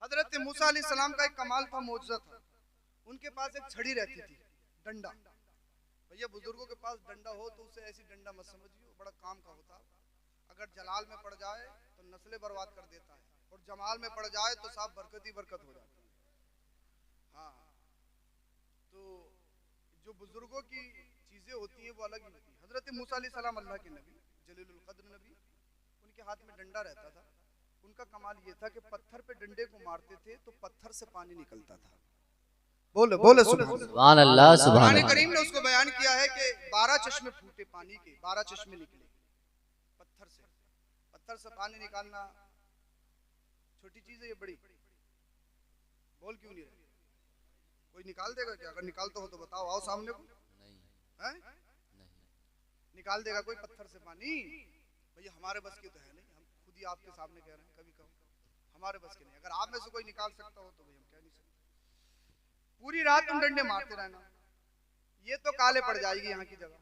हजरत मूसा अलैहिस्सलाम का एक कमाल था, मौजज़ा था। उनके पास एक छड़ी रहती थी, डंडा। भैया बुजुर्गों के पास डंडा हो तो उसे ऐसी डंडा मत समझिए, बड़ा काम का होता। अगर जलाल में पड़ जाए तो नस्लें बर्बाद कर देता है, और जमाल में पड़ जाए तो साफ बरकत ही बरकत हो जाती है। हाँ, तो जो बुजुर्गों की चीजें होती हैं वो अलग ही होती है। हजरत मूसा अलैहिस्सलाम अल्लाह के नबी, जलीलुल क़द्र नबी, उनके हाथ में डंडा रहता था। उनका कमाल ये था कि पत्थर पे डंडे को मारते थे तो पत्थर से पानी निकलता था। बोले बोले सुभान अल्लाह। सुभान अल्लाह। करीम ने उसको बयान किया है कि 12 चश्मे फूटे पानी के, 12 चश्मे निकले पत्थर से। पत्थर से पानी निकालना छोटी चीज है, ये बड़ी? बोल क्यों नहीं रहे? कोई निकाल देगा क्या? अगर निकालता हो तो बताओ, आओ सामने को। नहीं है? नहीं निकाल देगा कोई पत्थर से पानी? भैया हमारे बस की तो है नहीं, हम खुद ही आपके सामने कह रहे हैं, कभी कहो हमारे बस के नहीं। अगर आप में से कोई निकाल सकता हो तो भाई हम कह नहीं सकते। पूरी रात तुम डंडे मारते रहना, ये तो काले पड़ जाएगी यहाँ की जगह,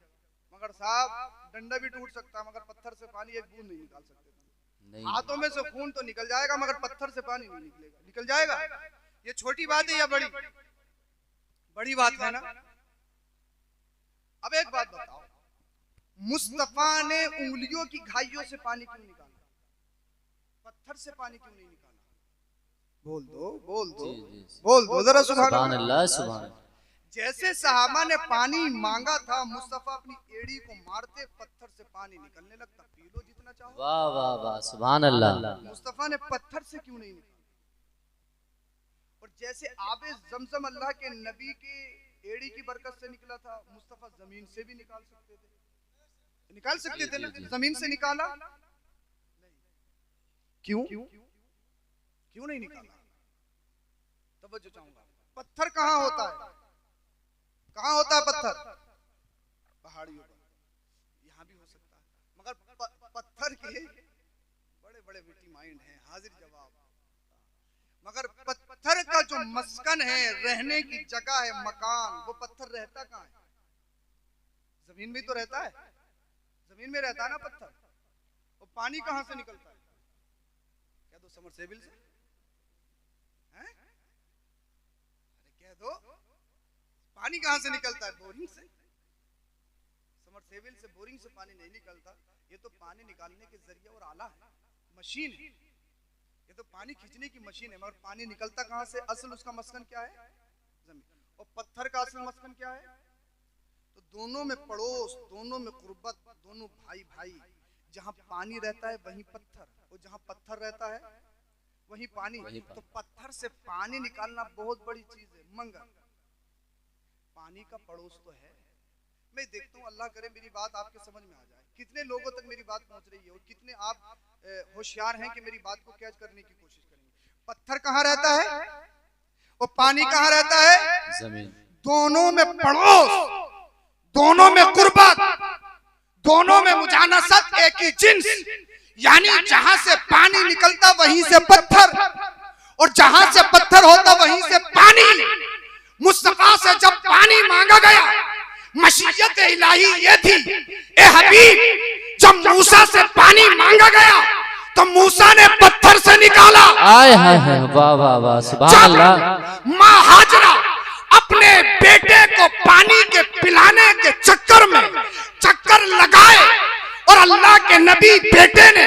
मगर साहब डंडा भी टूट सकता है, मगर पत्थर से पानी एक बूंद नहीं निकाल सकते। हाथों में से खून तो निकल जाएगा मगर पत्थर से पानी नहीं निकलेगा। निकल जाएगा? ये छोटी बात है या बड़ी? बड़ी बात है ना। अब एक बात बताओ, मुस्तफा ने उंगलियों की घाइयों से पानी क्यों निकाला? पत्थर से पानी क्यों नहीं निकाला? बोल दो बोल दो बोल दो जरा सुभान अल्लाह। सुभान। जैसे सहाबा ने पानी मांगा था, मुस्तफा अपनी एड़ी को मारते पत्थर से पानी निकलने लगता। पी लो जितना चाहो। वाह वाह वाह, सुभान अल्लाह। मुस्तफा ने पत्थर से क्यों नहीं निकाला? और जैसे आबे जमजम अल्लाह के नबी के एड़ी की बरकत से निकला था, मुस्तफा जमीन से भी निकाल सकते थे, निकाल सकते थे ना? जमीन से निकाला क्यों? क्यों नहीं निकाला? तवज्जो चाहूंगा। पत्थर कहाँ होता है? कहाँ होता है पत्थर? पहाड़ियों पर। यहाँ भी हो सकता है, मगर पत्थर के बड़े बड़े विटी माइंड हैं, हाजिर जवाब। मगर पत्थर का जो मस्कन है, रहने की जगह है, मकान, वो पत्थर रहता कहाँ है? जमीन में तो रहता है, जमीन में रहता है ना पत्थर। वो पानी कहाँ से निकलता है? कह दो समरसेबिल से। हैं? अरे कह दो, पानी कहाँ से निकलता है? बोरिंग से। समरसेबिल से, बोरिंग से पानी नहीं निकलता। ये तो पानी निकालने के जरिए और आला है, मशीन है। ये तो पानी खींचने की मशीन है, मगर पानी निकलता कहाँ से? असल उसका मस्कन क्या है? जमीन। और पत्थर का असल मस्कन क्या है? तो दोनों में पड़ोस, दोनों में कुर्बत, दोनों भाई भाई। जहाँ पानी रहता है वहीं पत्थर, और जहाँ पत्थर रहता है वहीं पानी। तो पत्थर से पानी निकालना बहुत बड़ी चीज है, मगर पानी का पड़ोस तो है। मैं देखता हूँ, अल्लाह करे मेरी बात आपके समझ में आ जाए, कितने लोगों तक मेरी बात पहुंच रही है और कितने आप होशियार हैं कि मेरी बात को कैच करने की कोशिश करेंगे। पत्थर कहाँ रहता है और पानी कहाँ रहता है? जमीन। दोनों में पड़ोस, दोनों में कुर्बत, दोनों में मुजानसत, एक ही जिन्स। यानी जहां से पानी निकलता वहीं से पत्थर, और जहां से पत्थर होता वहीं से पानी। मुस्तफा से जब पानी मांगा गया, मशीयत इलाही ये थी, ए हबीब, जब मूसा से पानी मांगा गया तो मूसा ने पत्थर से निकाला। आय हाय हाय, वाह वाह वाह, सुभान अल्लाह। माँ हाजरा अपने बेटे को पानी के पिलाने के चक्कर में चक्कर लगाए, और अल्लाह के नबी बेटे ने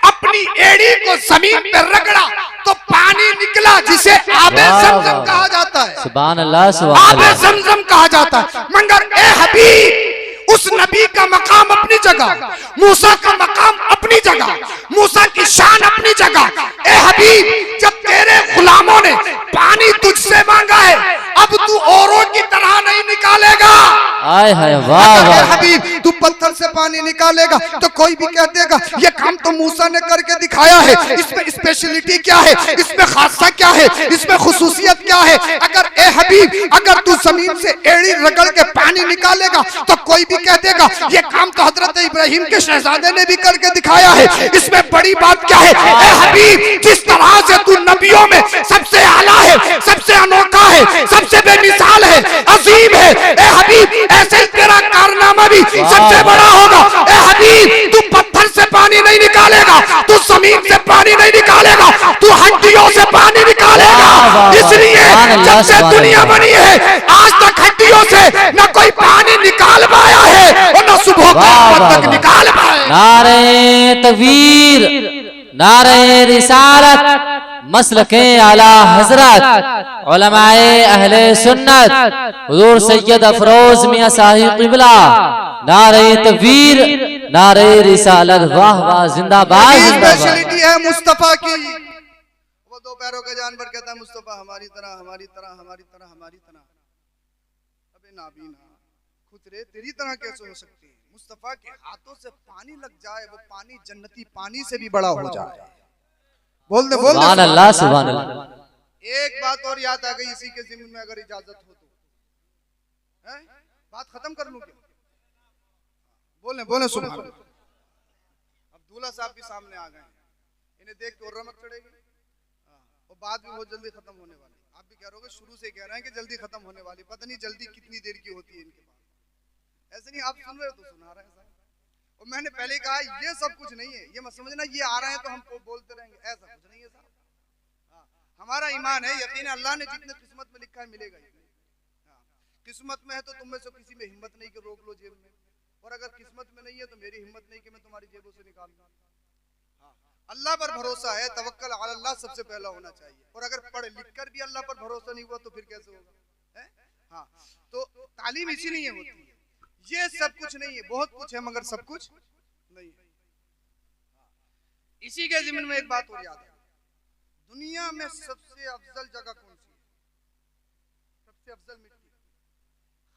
अपनी एड़ी को जमीन पर रगड़ा तो पानी निकला, जिसे आबे जमजम कहा जाता है। सुभान अल्लाह, सुभान अल्लाह। आबे जमजम कहा जाता है। मगर ए हबीब, उस नबी का मकाम अपनी जगह, मूसा का मकाम अपनी जगह, मूसा की शान अपनी जगह। ए हबीब, जब तेरे गुलामों ने पानी तुझसे मांगा है, अब तू औरों की तरह नहीं निकालेगा। आय हाय, वाह वाह। हबीब, तू पत्थर से पानी निकालेगा तो कोई भी कह देगा ये काम तो मूसा ने करके दिखाया है, इसमें स्पेशलिटी क्या है, इसमें खासा क्या है, इसमें खुसूसियत क्या है। अगर ए हबीब, अगर तू जमीन से एड़ी रगड़ के पानी निकालेगा तो कोई भी कह देगा ये काम तो हजरत इब्राहिम के शहजादे ने भी करके दिखाया है, इसमें बड़ी बात क्या है। ए हबीब, जिस तरह से तू नबियों में सबसे आला है, सबसे अनोखा है, सबसे बेमिसाल है, अजीम है, ए हबीब, ऐसे ही तेरा कारनामा भी सबसे बड़ा होगा। ए हबीब, तू पत्थर से पानी नहीं निकालेगा, तू जमीन से पानी नहीं निकालेगा, तू हड्डियों से पानी निकालेगा। जब से दुनिया बनी है आज तक हड्डियों से न कोई पानी निकाल पाया है और न सुबह तक निकाल पाए। नारे तकबीर, नारे रिसालत, मसलके आला हजरत उलमाए अहले सुन्नत हुजूर सैयद अफरोज मियां साहिब क़िबला, नारे तकबीर, नारे रिसालत, वाह वाह, जिंदाबाद जिंदाबाद। स्पेशलिटी है मुस्तफा की। वो दो पैरों का जानवर कहता है मुस्तफा हमारी तरह हमारी तरह हमारी तरह हमारी तरह। अबे नाबीना खुतरे तेरी तरह कैसे हो सकती है? मुस्तफा के हाथों से पानी लग जाए, वो पानी जन्नती पानी से भी बड़ा हो जाए। बोल दे बोल दे सुभान अल्लाह, सुभान अल्लाह। एक बात और याद आ गई इसी के ज़िम्मे में, अगर इजाजत हो तो है? बात खत्म कर लूं क्या? बोले बोले सुभान अल्लाह। अब दूल्हा साहब भी सामने आ गए, इन्हें देख के और रमक चढ़ेगी और बात भी बहुत जल्दी खत्म होने वाली। आप भी कह रहे हो शुरू से कह रहे हैं कि जल्दी खत्म होने वाली, पता नहीं जल्दी कितनी देर की होती है इनके पास। ऐसे नहीं, आप सुन रहे हो तो सुना रहे हैं। और मैंने पहले कहा ये सब कुछ नहीं है, ये मत समझना ये आ रहे हैं तो हम बोलते रहेंगे, ऐसा कुछ नहीं है साहब। हमारा ईमान है, यकीन है अल्लाह ने जितने किस्मत में लिखा है मिलेगा ही। किस्मत में है तो तुम में से किसी में हिम्मत नहीं कि रोक लो जेब में, और अगर किस्मत में नहीं है तो मेरी हिम्मत नहीं कि मैं तुम्हारी जेबों से निकाल दूं। अल्लाह पर भरोसा है, तवक्कल अला अल्लाह सबसे पहला होना चाहिए। और अगर पढ़ लिख कर भी अल्लाह पर भरोसा नहीं हुआ तो फिर कैसे होगा? हाँ, तो तालीम इसीलिए होती है। ये सब कुछ नहीं है, बहुत कुछ है मगर सब कुछ नहीं है। इसी के ज़िम्मे में एक बात और याद है, दुनिया में सबसे अफजल जगह कौन सी है? सबसे अफजल मिट्टी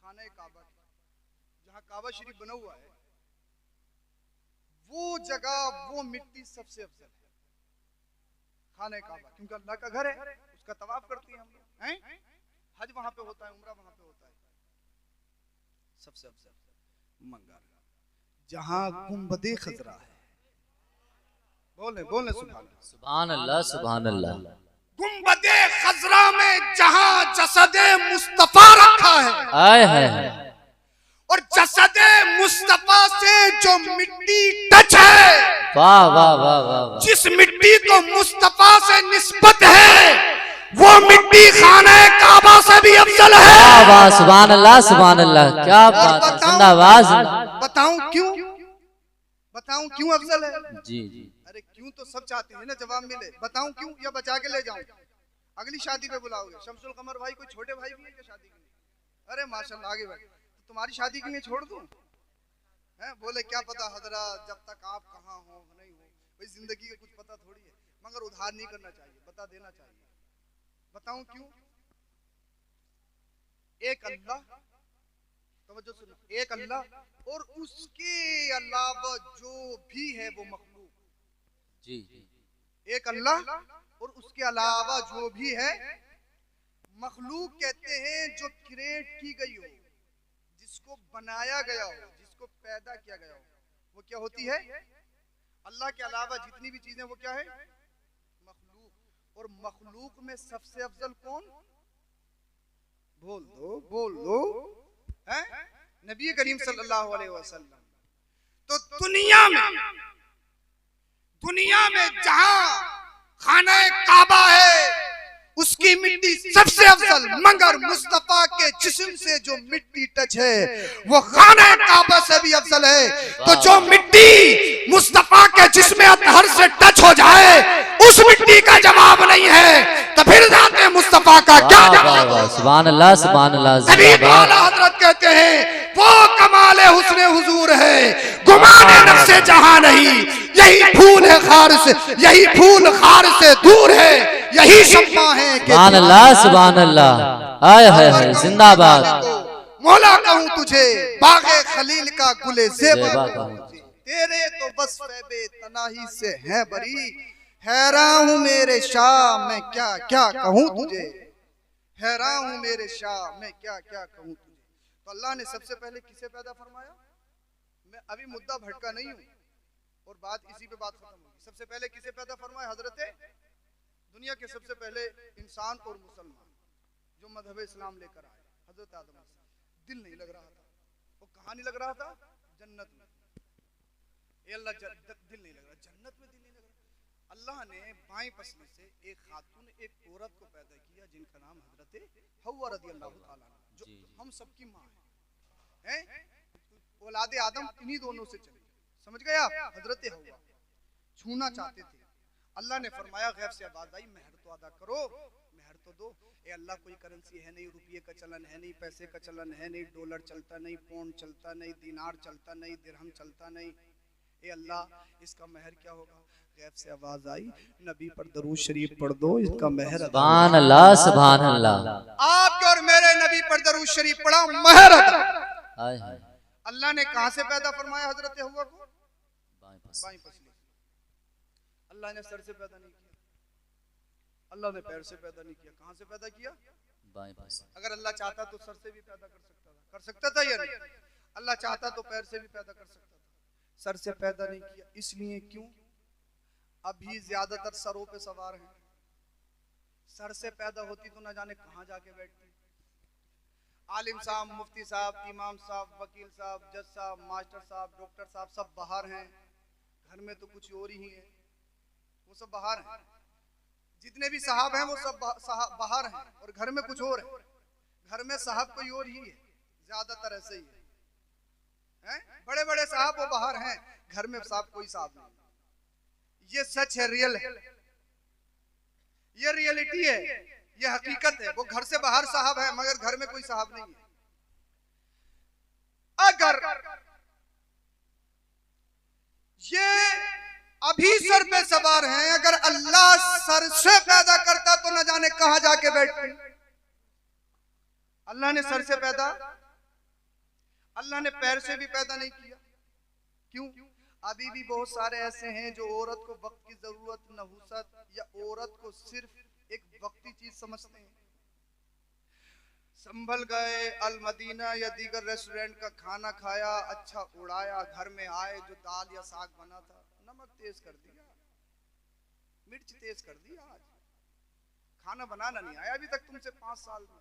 खाने काबा की, जहाँ काबा शरीफ बना हुआ है, वो जगह वो मिट्टी सबसे अफजल है, खाने काबा। क्योंकि अल्लाह का घर है, उसका तवाफ करते हैं हम लोग, हैं? हज वहां पे होता है, उम्रा वहां पे होता है। सबसे अफजल मंगर जहां गुंबदे खजरा है। बोले बोले सुभान अल्लाह, सुभान अल्लाह। गुंबदे खजरा में जहां जसदे मुस्तफा रखा है, आए है, और जसदे मुस्तफा से जो मिट्टी टच है, वाह वाह वाह वाह, जिस मिट्टी को मुस्तफा से निस्बत है वो मिट्टी खाने काबा से भी अफजल है। वाह वाह, सुभान अल्लाह, सुभान अल्लाह, क्या बात है, जिंदाबाद। बताऊं क्यों? बताऊं क्यों अफजल है? जी जी। अरे क्यों तो सब चाहते हैं ना जवाब मिले। बताऊं क्यों या बचा के ले जाऊं? अगली शादी पे बुलाओगे। शमसुल कमर भाई कोई छोटे भाई भी है क्या शादी के लिए? अरे माशाल्लाह आगे बढ़, तो तुम्हारी शादी के लिए छोड़ दूं? हैं? बोले क्या पता हजरत, जब तक आप कहाँ हो नहीं हो, भाई जिंदगी का कुछ पता थोड़ी है, मगर उधार नहीं करना चाहिए, बता देना चाहिए। बताऊं क्यों? एक अल्लाह, तवज्जो सुनो, एक अल्लाह और उसके अलावा जो भी है वो मखलूक। जी जी। एक अल्लाह और उसके अलावा जो भी है मखलूक कहते हैं जो क्रिएट की गई हो, जिसको बनाया गया हो, जिसको पैदा किया गया हो, वो क्या होती है? अल्लाह के अलावा जितनी भी चीजें वो क्या है? मखलूक। और मखलूक में सबसे अफजल कौन? बोल दो बोल दो, है नबी करीम सल्लल्लाहु अलैहि वसल्लम। तो दुनिया में जहां खाना काबा है उसकी मिट्टी सबसे अफजल, मगर मुस्तफा के जिस्म से जो मिट्टी टच है वो खाना काबा से भी अफजल है। तो जो मिट्टी मुस्तफा के जिस्म अतहर से टच हो जाए उस मिट्टी का जवाब नहीं है, तो फिर जाते मुस्तफा का क्या जवाब? सुभान अल्लाह, सुभान अल्लाह। तभी तो आला हजरत कहते हैं वो कमाले हुस्ने हुजूर है, गुमाने नफ्से जहां नहीं, यही फूल है खार से, यही फूल खार से दूर है, यही शम्मा है। सुभान अल्लाह, सुभान अल्लाह, आए है, जिंदाबाद। मौला कहूं तुझे बागे खलील का गुले ज़ेबा कहूं, तेरे तो बस फैबे तनाही से है बरी, हैरान हूँ मेरे शाह मैं क्या क्या कहूँ तुझे, हैरान हूँ मेरे शाह मैं क्या क्या कहूँ तुझे। तो अल्लाह ने सबसे पहले किसे पैदा फरमाया? मैं अभी मुद्दा भटका नहीं हूँ और बात इसी पे बात खत्म होगी। सबसे पहले किसे पैदा फरमाया? हजरत दुनिया के सबसे पहले इंसान और मुसलमान जो मजहब इस्लाम लेकर आए, हजरत आदम। दिल नहीं लग रहा था, वो कहाँ नहीं लग रहा था? जन्नत में। अल्लाह दिल नहीं लग रहा, जन्नत में दिल नहीं लग रहा। अल्लाह ने बाएं पसली से एक खातून एक औरत को पैदा किया जिनका नाम हजरत हव्वा रज़ियल्लाहु ताला अन्हा, जो हम सबकी माँ है, औलादे आदम इन्हीं दोनों से चली। समझ गए आप? हजरत हव्वा छूना चाहते थे, अल्लाह ने फरमाया गैब से आवाज आई महर तो अदा करो, महर तो दो। ए अल्लाह कोई करेंसी है नहीं, रुपये का चलन है नहीं, पैसे का चलन है नहीं, डॉलर चलता नहीं, पौंड चलता नहीं, दिनार चलता नहीं, दिरहम चलता नहीं। ए अल्लाह इसका महर क्या होगा? गैब से आवाज आई नबी पर दरूद शरीफ पढ़ दो, इसका महर अदा। सुभान अल्लाह सुभान अल्लाह। आपके और मेरे नबी पर दरूद शरीफ पढ़ा, महर अदा। हाय हाय। अल्लाह ने कहां से पैदा फरमाया हजरत हव्वा को? बाएं पास। बाईं पसली। अल्लाह ने सर से पैदा नहीं किया, अल्लाह ने पैर से पैदा नहीं किया, कहां से पैदा किया? बाएं पास। अगर अल्लाह चाहता तो सर से भी पैदा कर सकता था या नहीं? अल्लाह चाहता तो पैर से भी पैदा कर सकता था, सर से पैदा नहीं किया। इसलिए क्यों? अभी ज्यादातर सरों पे सवार हैं, सर से पैदा होती तो ना जाने कहां जाके बैठती। आलिम साहब, मुफ्ती साहब, इमाम साहब, वकील साहब, जज साहब, मास्टर साहब, डॉक्टर साहब सब बाहर हैं, घर में तो कुछ और ही है, वो सब बाहर हैं। जितने भी साहब हैं वो सब बाहर हैं और घर में कुछ और है। घर में साहब कोई और ही है, ज्यादातर ऐसे ही है। बड़े बड़े साहब वो बाहर हैं, घर में साहब कोई साहब नहीं। ये सच है, रियल है, ये रियलिटी है, ये हकीकत है। वो घर से बाहर साहब है मगर घर में कोई साहब नहीं है। अगर ये अभी सर पे सवार हैं, अगर अल्लाह सर से पैदा करता तो न जाने कहां जाके बैठते। अल्लाह ने सर से पैदा, अल्लाह ने पैर से भी पैदा नहीं किया। क्यों? अभी भी बहुत सारे ऐसे हैं जो औरत को वक्त की जरूरत, नहुसत या औरत को सिर्फ एक वक्ती चीज समझते हैं। संभल गए, अल मदीना या दीगर रेस्टोरेंट का खाना खाया, अच्छा उड़ाया, घर में आए जो दाल या साग बना था नमक तेज कर दिया, मिर्च तेज कर दिया, आज खाना बनाना नहीं आया अभी तक तुमसे 5 साल में।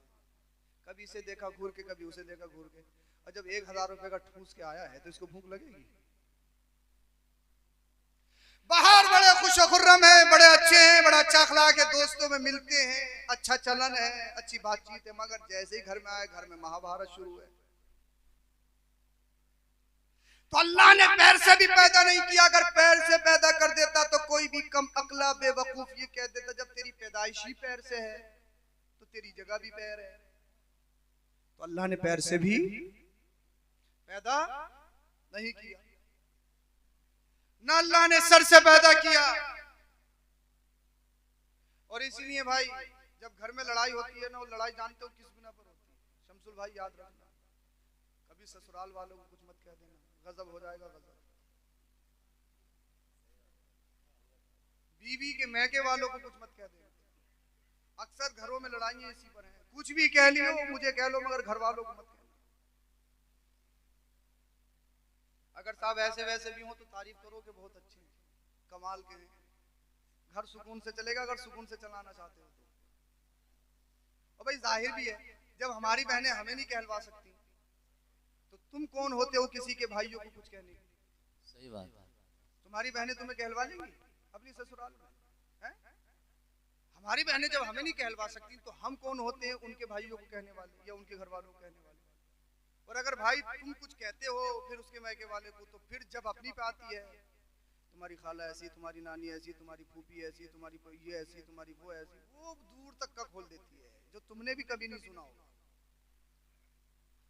कभी इसे देखा घूर के, कभी उसे देखा घूर के, और जब 1000 रुपए का ठूस के आया है तो इसको भूख लगेगी। बाहर बड़े खुश खुर्रम है, बड़े अच्छे हैं, बड़ा अच्छा अखलाक है, दोस्तों में मिलते हैं, अच्छा चलन है, अच्छी बातचीत है, मगर जैसे ही घर में आए घर में महाभारत शुरू है। तो अल्लाह ने पैर से भी पैदा नहीं किया। अगर पैर से पैदा कर देता तो कोई भी कम अकला बेवकूफ ये कह देता जब तेरी पैदाइश ही पैर से है तो तेरी जगह भी पैर है। तो अल्लाह ने पैर से भी पैदा नहीं किया, ना अल्लाह ने सर से पैदा किया। और इसीलिए भाई जब घर में लड़ाई होती है ना, वो लड़ाई जानते हो किस बिना पर होती है? शमसुल भाई याद रखना, कभी ससुराल वालों को कुछ मत कह देना, गजब हो जाएगा गजब। बीवी के मैके वालों को कुछ मत कह देना। अक्सर घरों में लड़ाइयां इसी पर हैं, कुछ भी कह लियो, मुझे कह लो, मगर घर वालों को मत कहना। अगर साहब ऐसे वैसे भी हो तो तारीफ करो कि बहुत अच्छे हैं, कमाल के हैं, घर सुकून से चलेगा अगर सुकून से चलाना चाहते हो तो। और भाई जाहिर भी है जब हमारी बहनें हमें नहीं कहलवा सकती तो तुम कौन होते हो किसी के भाइयों को कुछ कहने? सही बात है। तुम्हारी बहनें तुम्हें कहलवा लेंगी अपनी ससुराल में है? हमारी बहनें जब हमें नहीं कहलवा सकती तो हम कौन होते हैं उनके भाइयों को कहने वाले या उनके घर वालों को कहने वाले? और अगर भाई तुम कुछ कहते हो फिर उसके मैके वाले को, तो फिर जब अपनी पे आती है तुम्हारी खाला ऐसी, तुम्हारी नानी ऐसी, तुम्हारी फूफी ऐसी, तुम्हारी ये ऐसी, तुम्हारी वो ऐसी, वो दूर तक का खोल देती है जो तुमने भी कभी नहीं सुना होगा।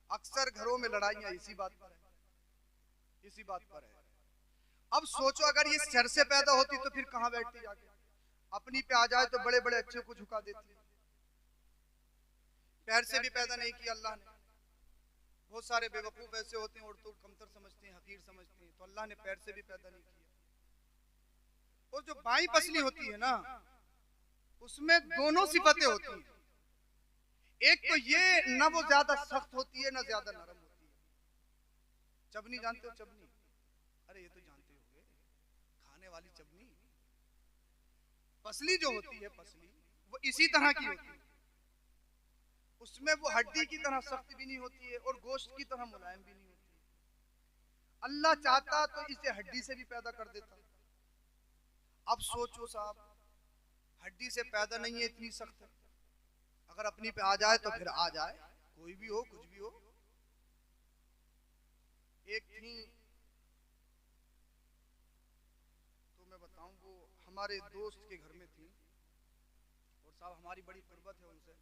अक्सर घरों में लड़ाइयां इसी बात पर है, इसी बात पर है। अब सोचो अगर ये सर से पैदा होती तो फिर कहां बैठती जाके? अपनी पे आ जाए तो बड़े बड़े अच्छे को झुका देती है। पैर से भी पैदा नहीं किया अल्लाह ने। बहुत सारे बेवकूफ ऐसे होते हैं, औरतों को कमतर समझते हैं, हकीर समझते हैं, तो अल्लाह ने पैर से भी पैदा नहीं किया। और जो बाईं पसली होती है ना, उसमें दोनों सिफतें होती हैं। एक तो ये ना वो ज्यादा सख्त होती है ना ज्यादा नरम होती है। चबनी जानते हो? चबनी, अरे ये तो जानते होंगे, खाने वाली चबनी। पसली जो होती है, पसली वो इसी तरह की होती है, उसमें वो हड्डी की तरह सख्त भी नहीं होती है और गोश्त की तरह मुलायम भी नहीं होती है। अल्लाह चाहता तो इसे हड्डी से भी पैदा कर देता, अब सोचो साहब, हड्डी से पैदा नहीं है, इतनी सख्त है, अगर अपनी पे आ जाए तो फिर आ जाए, कोई भी हो कुछ भी हो। एक थी तो मैं बताऊं, वो हमारे दोस्त के घर में थी और साहब हमारी बड़ी कुर्बत है उनसे।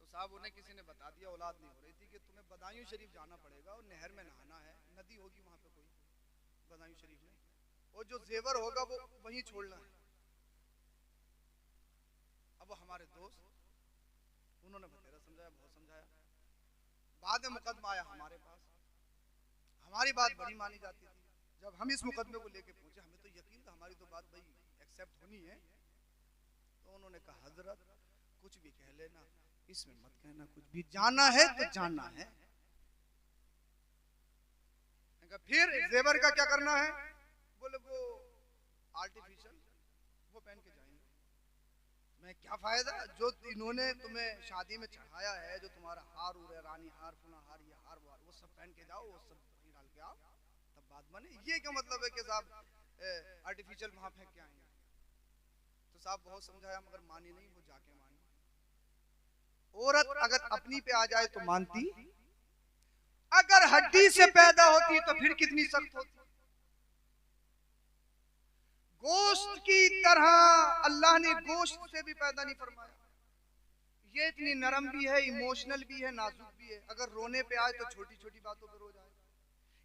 तो साहब उन्हें किसी ने बता दिया, औलाद नहीं हो रही थी, कि तुम्हें बदायूं शरीफ जाना पड़ेगा और नहर में नहाना है, नदी होगी वहां पे कोई बदायूं शरीफ में, और जो जेवर होगा वो वहीं छोड़ना है। अब वो हमारे दोस्त, उन्होंने बतेरा समझाया, बहुत समझाया, बाद में मुकदमा आया हमारे पास, हमारी बात बड़ी मानी जाती थी। जब हम इस मुकदमे को लेके पहुंचे, हमें तो यकीन था हमारी तो बात भाई एक्सेप्ट होनी है, तो उन्होंने कहा हजरत कुछ भी कह लेना, इसमें मत कहना, कुछ भी जाना है तो जाना है। फिर जेवर का क्या करना है? बोले वो आर्टिफिशियल वो पहन के जाएंगे। मैं क्या फायदा, जो इन्होंने तुम्हें शादी में चढ़ाया है, जो तुम्हारा हार उर है, रानी हार, फुना हार, ये हार वो हार, वो सब पहन के जाओ, वो सब डाल के आओ, तब बात बने। ये क्या मतलब है कि साहब आर्टिफिशियल वहां फेंक के आएंगे? तो साहब बहुत समझाया मगर मानी नहीं, वो जाके मानी। औरत अगर अपनी पे आ जाए तो मानती, अगर हड्डी से पैदा होती तो फिर कितनी सख्त होती। गोश्त की तरह अल्लाह ने गोश्त से भी पैदा नहीं फरमाया। ये इतनी नरम भी है, इमोशनल भी है, नाजुक भी है। अगर रोने पे आए तो छोटी छोटी बातों पे रो जाए,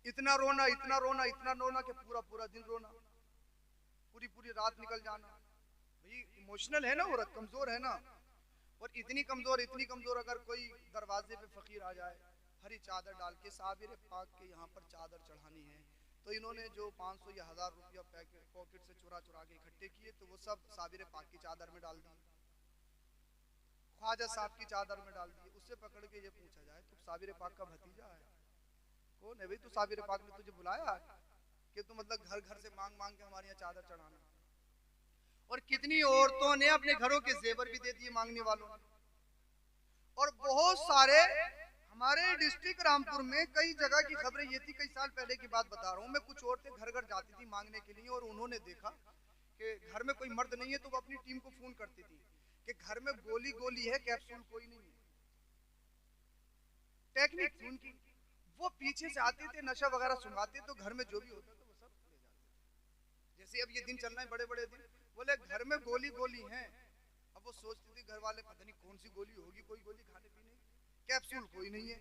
इतना रोना इतना रोना इतना रोना कि पूरा पूरा दिन रोना, पूरी पूरी रात निकल जाना। भाई इमोशनल है ना औरत, कमजोर है ना। और इतनी कमजोर अगर कोई दरवाजे पे फकीर आ जाए, हरी चादर डाल के साबिर पाक के यहाँ पर चादर चढ़ानी है, तो इन्होंने जो 500 या 1000 रुपया पॉकेट से चुरा के इकट्ठे किए, तो वो सब साबिर पाक की चादर में डाल दिए, ख्वाजा साहब की चादर में डाल दिए। उससे पकड़ के ये पूछा जाए तू साबिर पाक का भतीजा है? कौन है भाई? तू साबिर पाक ने तुझे बुलाया कि तू मतलब घर घर से मांग मांग के हमारे यहाँ चादर चढ़ाना? और कितनी औरतों ने अपने घरों के जेवर भी दे दिए मांगने वालों ने। और बहुत सारे हमारे डिस्ट्रिक्ट रामपुर में कई जगह की खबरें ये थी, कई साल पहले की बात बता रहा हूँ मैं, कुछ औरतें घर घर जाती थी मांगने के लिए, और उन्होंने देखा कि घर में कोई मर्द नहीं है, तो वो अपनी टीम को फोन करती थी कि घर में गोली है, कैप्सूल कोई नहीं है। टेक्निक थी उनकी। वो पीछे से आते थे, नशा वगैरह सुंघाते, तो घर में जो भी होता था वो सब ले जाते थे। जैसे अब ये दिन चल रहा है, बड़े बड़े दिन, बोले घर में गोली है। अब वो सोचती थी घर वाले पता नहीं कौन सी गोली होगी, कोई गोली खाने पीने, कैप्सूल कोई नहीं है।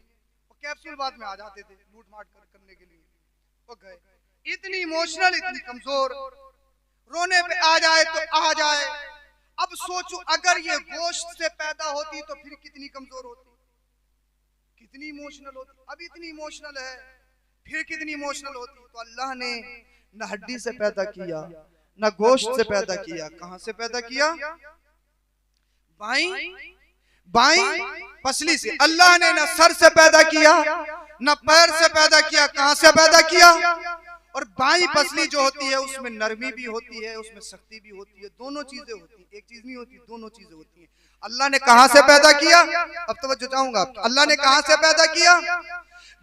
और कैप्सूल बाद में आ जाते थे लूट माट करने के लिए। वो गए, इतनी इमोशनल, इतनी कमजोर, रोने पे आ जाए तो आ जाए। अब सोचो अगर ये गोश्त से पैदा होती तो फिर कितनी कमजोर होती, कितनी इमोशनल होती। अब इतनी इमोशनल है, फिर कितनी इमोशनल होती। तो अल्लाह ने न हड्डी से पैदा किया, न गोश्त से पैदा किया, कहां से पैदा किया? बाई पसली से। अल्लाह ने न सर से पैदा किया, न पैर से पैदा किया, कहां से पैदा किया? और बाई पसली जो होती है उसमें नरमी भी होती है, उसमें सख्ती भी होती है, दोनों चीजें होती हैं, एक चीज नहीं होती, दोनों चीजें होती हैं। अल्लाह ने कहां से पैदा किया? अब तवज्जो चाहूंगा, अल्लाह ने कहां से पैदा किया?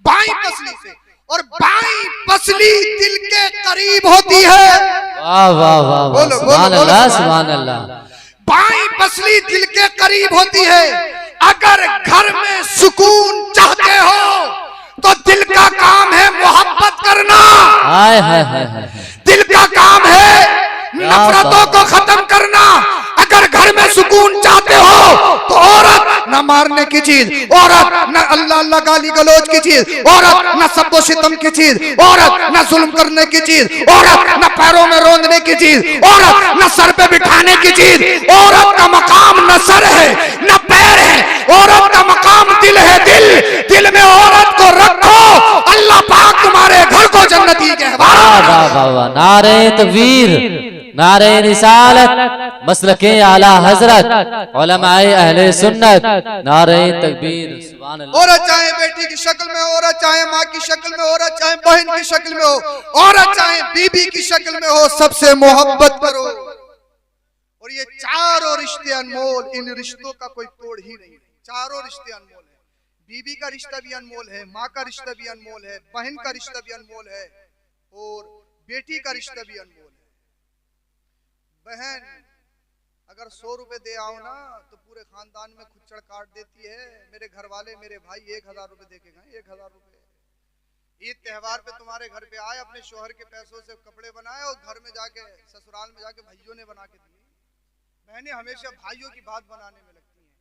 बाई पसली से। और बाई पसली दिल के करीब होती है। वाह वाह वाह, सुभान अल्लाह सुभान अल्लाह। बाई पसली दिल के करीब होती है। अगर घर में सुकून चाहते हो तो दिल का काम है मोहब्बत करना। हाय हाय हाय हाय। दिल का काम है नफरतों को खत्म करना। अगर घर में सुकून चाहते हो तो औरत न मारने की चीज, औरत न अल्लाह अल्लाह गाली गलौज की चीज, औरत न सब्बो सितम की चीज, औरत न जुल्म करने की चीज, औरत न पैरों में रोंदने की चीज, औरत न सर पे बिठाने की चीज। औरत का मकाम न सर है न पैर है, औरत का मकाम दिल है। दिल में औरत को रखो, अल्लाह पाक तुम्हारे घर को जन्नती कहवा। वाह वाह वाह, नारे तकबीर, नारे रिसालत, मसलके आला हजरत, उलमाए अहले सुन्नत, नारे तकबीर, सुभान अल्लाह। औरत चाहे बेटी की शक्ल में हो, औरत चाहे माँ की शक्ल में, औरत चाहे बहन की शक्ल में हो, औरत चाहे बीबी की शक्ल में हो, सबसे मोहब्बत करो। और ये चारों रिश्ते अनमोल, इन रिश्तों का कोई तोड़ ही नहीं है। चारों रिश्ते अनमोल है। बीबी का रिश्ता भी अनमोल है, माँ का रिश्ता भी अनमोल है, बहन का रिश्ता भी अनमोल है, और बेटी का रिश्ता भी अनमोल है। बहन अगर 100 रुपए दे आओ ना तो पूरे खानदान में खुच्चड़ काट देती है। मेरे घर वाले मेरे भाई 1000 रुपए दे के गए, 1000 रुपए। ईद त्योहार पे तुम्हारे घर पे आए, अपने शोहर के पैसों से कपड़े बनाए और घर में जाके ससुराल में जाके भाइयों ने बना के दिए। बहनें हमेशा भाइयों की बात बनाने में लगती हैं।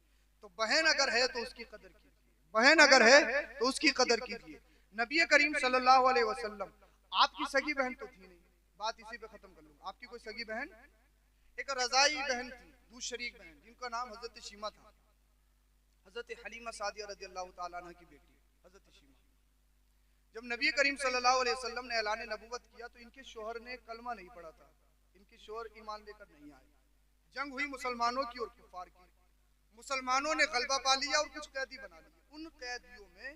तो बहन अगर है तो उसकी कदर कीजिए, बहन अगर है तो उसकी कदर कीजिए। नबी करीम सल्लल्लाहु अलैहि वसल्लम, आपकी सगी बहन तो थी नहीं, बात इसी पे खत्म कर लूं। आपकी कोई सगी बहन, एक रजाई बहन थी, दूध शरीक बहन, जिनका नाम हजरत शीमा था, हजरत हलीमा सादिया रज़ियल्लाहु ताला अन्हा की बेटी हजरत शीमा। जब नबी करीम सल्लल्लाहु अलैहि वसल्लम ने ऐलान नबूवत किया तो इनके शोहर ने कलमा नहीं पढ़ा था, इनके शोहर ईमान लेकर नहीं आए। जंग हुई मुसलमानों की और कुफार की, मुसलमानों ने गलबा पा लिया और कुछ कैदी बना लिए। उन कैदियों में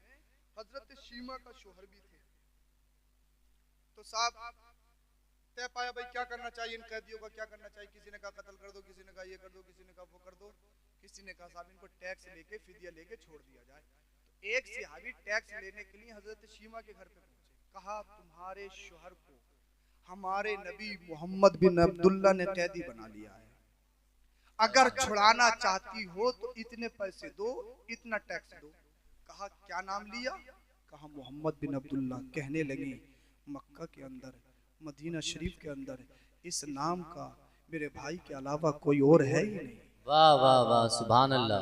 हजरत शीमा का शोहर भी थे। तो साहब तय पाया भाई क्या करना चाहिए, इन कैदियों का क्या करना चाहिए। किसी ने कहा कत्ल कर दो, किसी ने कहा ये कर दो, किसी ने कहा वो कर दो, किसी ने कहा साहब इनको टैक्स लेके फिदिया लेके छोड़ दिया जाए। तो एक सहाबी टैक्स लेने के लिए हजरत शीमा के घर पे पहुंचे, कहा तुम्हारे शोहर को हमारे नबी मोहम्मद बिन अब्दुल्ला ने कैदी बना लिया है, अगर छुड़ाना चाहती हो तो इतने पैसे दो, इतना टैक्स दो। कहा क्या नाम लिया, कहा मोहम्मद बिन अब्दुल्ला। कहने लगी मक्का के अंदर, मदीना शरीफ के अंदर इस नाम का मेरे भाई के अलावा कोई और है ही नहीं। वाह वाह वाह, सुभान अल्लाह।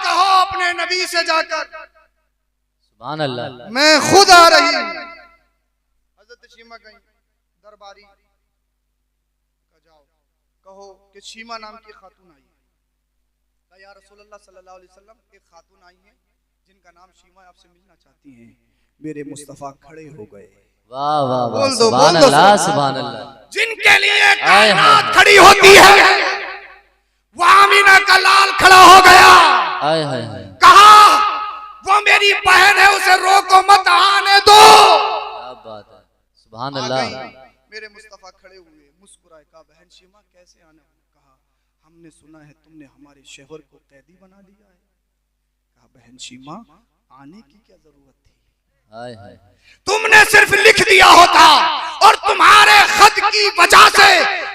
कहो अपने नबी से जाकर सुभान अल्लाह, मैं खुद आ रही हूँ। हजरत शीमा गई दरबारी का, जाओ कहो कि शीमा नाम की खातून आई है। कहा या रसूलल्लाह सल्लल्लाहु अलैहि वसल्लम, एक खातून आई है जिनका नाम शीमा, आपसे मिलना चाहती हैं। मेरे मुस्तफा खड़े हो गए। वाह वाह वाह, बोल दो, सुभान बोल दो, अल्लाह सुभान अल्लाह। जिनके लिए हाय, कायनात हाय। खड़ी होती है, वो आमीना का लाल खड़ा हो गया। हाय हाय हाय, कहा वो मेरी बहन है, उसे रोको मत, आने दो। क्या बात है, सुभान आ अल्लाह। गई। मेरे मुस्तफा खड़े हुए, मुस्कुराए, कहा बहन शीमा कैसे आना। कहा हमने सुना है तुमने हमारे शोहर को कैदी बना लिया है। कहा बहन शीमा आने की क्या जरूरत थी, हाय हाय, तुमने सिर्फ लिख दिया होता और तुम्हारे खत की वजह से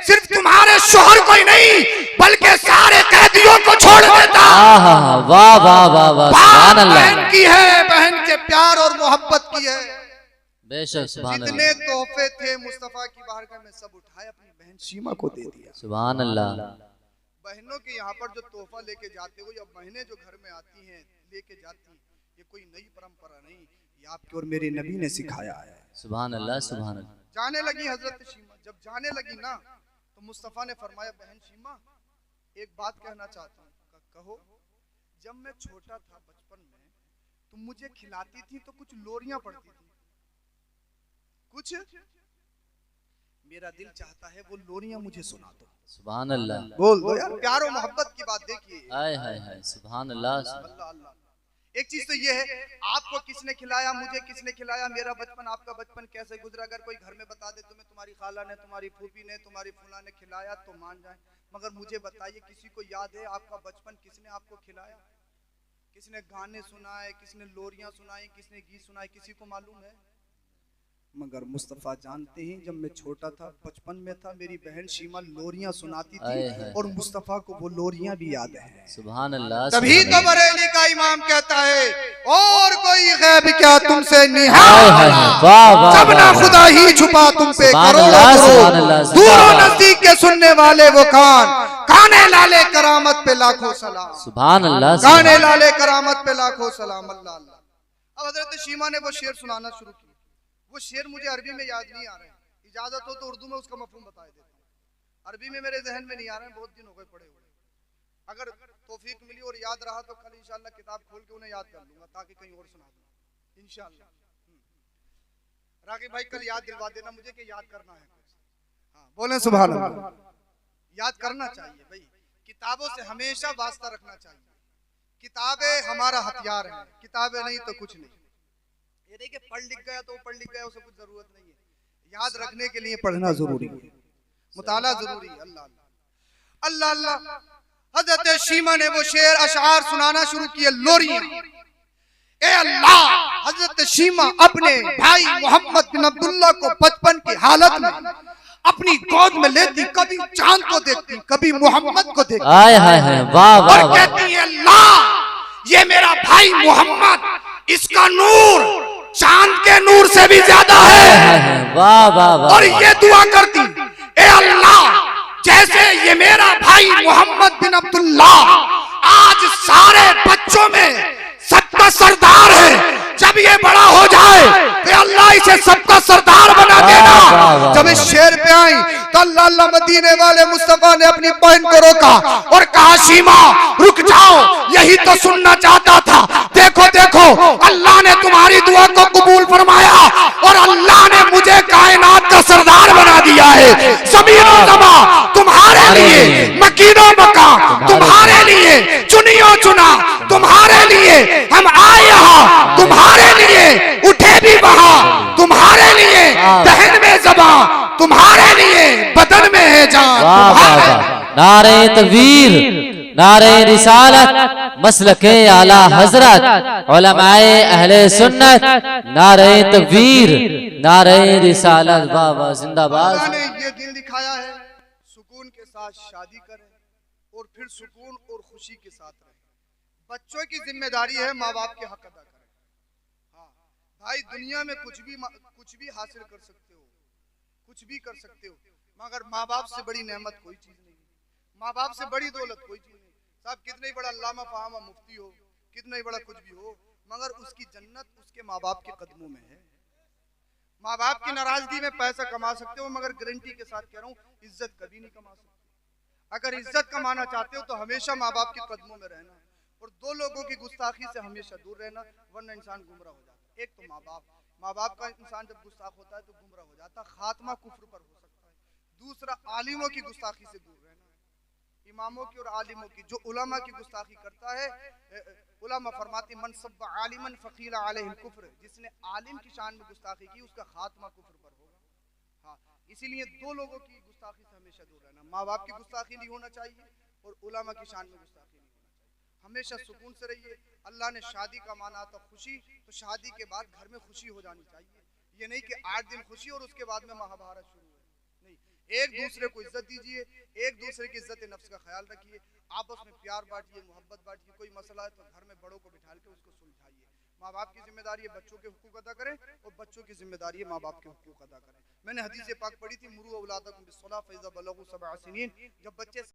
सिर्फ तुम्हारे शोहर को ही नहीं बल्कि सारे कैदियों को छोड़ देता। वाह वाह वाह वाह, सुभान अल्लाह। बहन की है, बहन के प्यार और मोहब्बत की है। बेशक सुभान जितने अल्लाह, तोहफे थे मुस्तफा की बारगाह में सब उठाए, अपनी बहन शीमा को दे दिया। सुभान अल्लाह। बहनों के यहाँ पर जो तोहफा लेके जाते हो या बहनें जो घर में आती हैं लेके जाती, ये कोई नई परंपरा नहीं, ये आपके और मेरे नबी ने सिखाया है। सुभान अल्लाह सुभान अल्लाह। जाने लगी हजरत शीमा, जब जाने लगी ना तो मुस्तफा ने फरमाया बहन शीमा एक बात कहना चाहता हूँ। कहो जब मैं छोटा था बचपन में तुम मुझे खिलाती थी तो कुछ लोरियां पड़ती थी, कुछ मेरा दिल चाहता है वो लोरियां मुझे सुना दो। सुभान अल्लाह। बोल दो यार, प्यार और मोहब्बत की बात देखिए। हाय हाय हाय, सुभान अल्लाह। अल्लाह अल्लाह। एक चीज तो ये है, आपको किसने खिलाया, मुझे किसने खिलाया, मेरा बचपन आपका बचपन कैसे गुजरा। अगर कोई घर में बता दे तुम्हें तुम्हारी खाला ने, तुम्हारी फूफी ने, तुम्हारी फूला ने खिलाया तो मान जाए, मगर मुझे बताइए किसी को याद है आपका बचपन किसने आपको खिलाया, किसने गाने सुनाए, किसने लोरियां सुनाई, किसने गीत सुनाए, किसी को मालूम है। मगर मुस्तफा जानते हैं जब मैं छोटा था बचपन में था मेरी बहन शीमा लोरियां सुनाती थी और मुस्तफा को वो लोरियां भी याद है। सुभान अल्लाह। तभी तो बरेली का इमाम कहता है और कोई गैब क्या तुमसे हाय निहाल, हाय, वाह वाह जब ना वाह। खुदा ही छुपा तुम पे सुभान करो अल्लाह, करो। सुभान अल्लाह, सुभान दूर अल्लाह। नजदीक के सुनने वाले वो कान, काने लाले करामत पे लाखों सलाम। सुभान अल्लाह। काने लाले करामत पे लाखों सलाम। अल्लाह अल्लाह। अब हजरत शीमा ने वो शेर सुनाना शुरू किया। वो शेर मुझे अरबी में याद नहीं आ रहा है, इजाजत हो तो उर्दू में उसका मफहूम बता देता हूँ। अरबी में मेरे जहन में नहीं आ रहा है, बहुत दिन हो गए पढ़े हुए। अगर तौफीक मिली और याद रहा तो कल इंशाल्लाह किताब खोल के उन्हें याद कर लूंगा ताकि कहीं और सुना दूं इंशाल्लाह। राकिब भाई कल याद दिलवा देना मुझे कि याद करना है। हाँ बोले सुभान अल्लाह। याद करना चाहिए भाई, किताबों से हमेशा वास्ता रखना चाहिए। किताबें हमारा हथियार है, किताबें नहीं तो कुछ नहीं। ये नहीं कि पढ़ लिख गया तो पढ़ लिख गया उसे कुछ जरूरत नहीं है, याद रखने के लिए पढ़ना जरूरी है, मुताला जरूरी है। अल्लाह अल्लाह अल्लाह अल्लाह। हजरत शीमा ने वो शेर अशार सुनाना शुरू किए, लोरियां। ए अल्लाह, हजरत शीमा अपने भाई मोहम्मद बिन अब्दुल्ला को बचपन की हालत में अपनी गोद में लेती, कभी चांद को देखती, कभी मोहम्मद को देखती आय हाय हाय, वाह वाह और वाह। कहती है अल्लाह ये मेरा भाई मोहम्मद, इसका नूर चांद के नूर से भी ज्यादा हाय है। हाय हाय, वाह वाह वाह। और ये दुआ करती, ए अल्लाह जैसे ये मेरा भाई मोहम्मद बिन अब्दुल्ला आज सारे बच्चों में सबका सरदार है, जब ये बड़ा हो जाए तो अल्लाह इसे सबका सरदार बना देना। जब इस शेर पे आई तो अल्लाह अल्लाह मदीने वाले मुस्तफा ने अपनी बहन को रोका और कहा सीमा रुक जाओ, यही तो सुनना चाहता था। देखो देखो अल्लाह ने तुम्हारी दुआ को कबूल फरमाया और अल्लाह ने मुझे कायनात का सरदार बना दिया है। ज़मीनो ज़मा तुम्हारे लिए, मकीनो मका तुम्हारे लिए, चुनियो चुना तुम्हारे लिए, हम आए यहाँ तुम्हारे लिए, उठे भी वहाँ तुम्हारे लिए, दहन में ज़बा तुम्हारे लिए, बदन में है जान वाह वाह वाह। नारे तकबीर, नारे रिसालत, मसलके आला हजरत, उलमाए अहले सुन्नत, नारे तकबीर, नारे रिसालत, वाह वाह, जिंदाबाद। अल्लाह ने ये दिल दिखाया है, सुकून के साथ शादी करें और फिर सुकून और खुशी के साथ रहें। बच्चों की जिम्मेदारी है माँ बाप के हक अदा करें। हाँ भाई, दुनिया में कुछ भी हासिल कर सकते हो, कुछ भी कर सकते हो, मगर माँ बाप से बड़ी नेमत कोई चीज नहीं है। माँ बाप से बड़ी दौलत कोई चीज नहीं। साहब कितना ही बड़ा अल्लामा फहामा मुफ्ती हो, कितना ही बड़ा कुछ भी हो, मगर उसकी जन्नत उसके माँ बाप के कदमों में है। माँ बाप की नाराजगी में पैसा कमा सकते हो, मगर गारंटी के साथ कह रहा हूँ इज्जत कभी नहीं कमा सकते। अगर इज्जत कमाना चाहते हो तो हमेशा माँ बाप के कदमों में रहना और दो लोगों की गुस्ताखी से हमेशा दूर रहना, वरना इंसान गुमराह हो जाता है। एक तो माँ बाप का इंसान जब गुस्ताख होता है तो गुमराह हो जाता है, खात्मा कुफ्र पर हो सकता है। दूसरा, आलिमों की गुस्ताखी से दूर रहना, इमामों की और आलिमों की। जो उलमा की गुस्ताखी करता है, उलमा फरमाते मन सब्बा आलिमन फकीला अलैहिल कुफ्र, जिसने आलिम की शान में गुस्ताखी की उसका खात्मा कुफ्र पर होगा। हाँ, इसीलिए दो लोगों की गुस्ताखी से हमेशा दूर रहना, माँ बाप की गुस्ताखी नहीं होना चाहिए और उलमा की शान में गुस्ताखी नहीं होना चाहिए। हमेशा सुकून से रहिए। अल्लाह ने शादी का माना था खुशी, तो शादी के बाद घर में खुशी हो जानी चाहिए। ये नहीं कि 8 दिन खुशी और उसके बाद में महाभारत शुरू है, नहीं। एक दूसरे को इज्जत दीजिए, एक दूसरे की इज्जत नफ्स का ख्याल रखिए, आपस में प्यार बांटिए, मोहब्बत बांटिए। कोई मसला है तो घर में बड़ों को बिठा के उसको सुलझाइए। माँ बाप की जिम्मेदारी है बच्चों के हुकूक अदा करें और बच्चों की जिम्मेदारी है माँ बाप के हुकूक अदा करें। मैंने हदीस पाक पढ़ी थी, मुरू औलादकुम बिस्सलाह फइज़ा बलगू सबअ सिनीन, जब बच्चे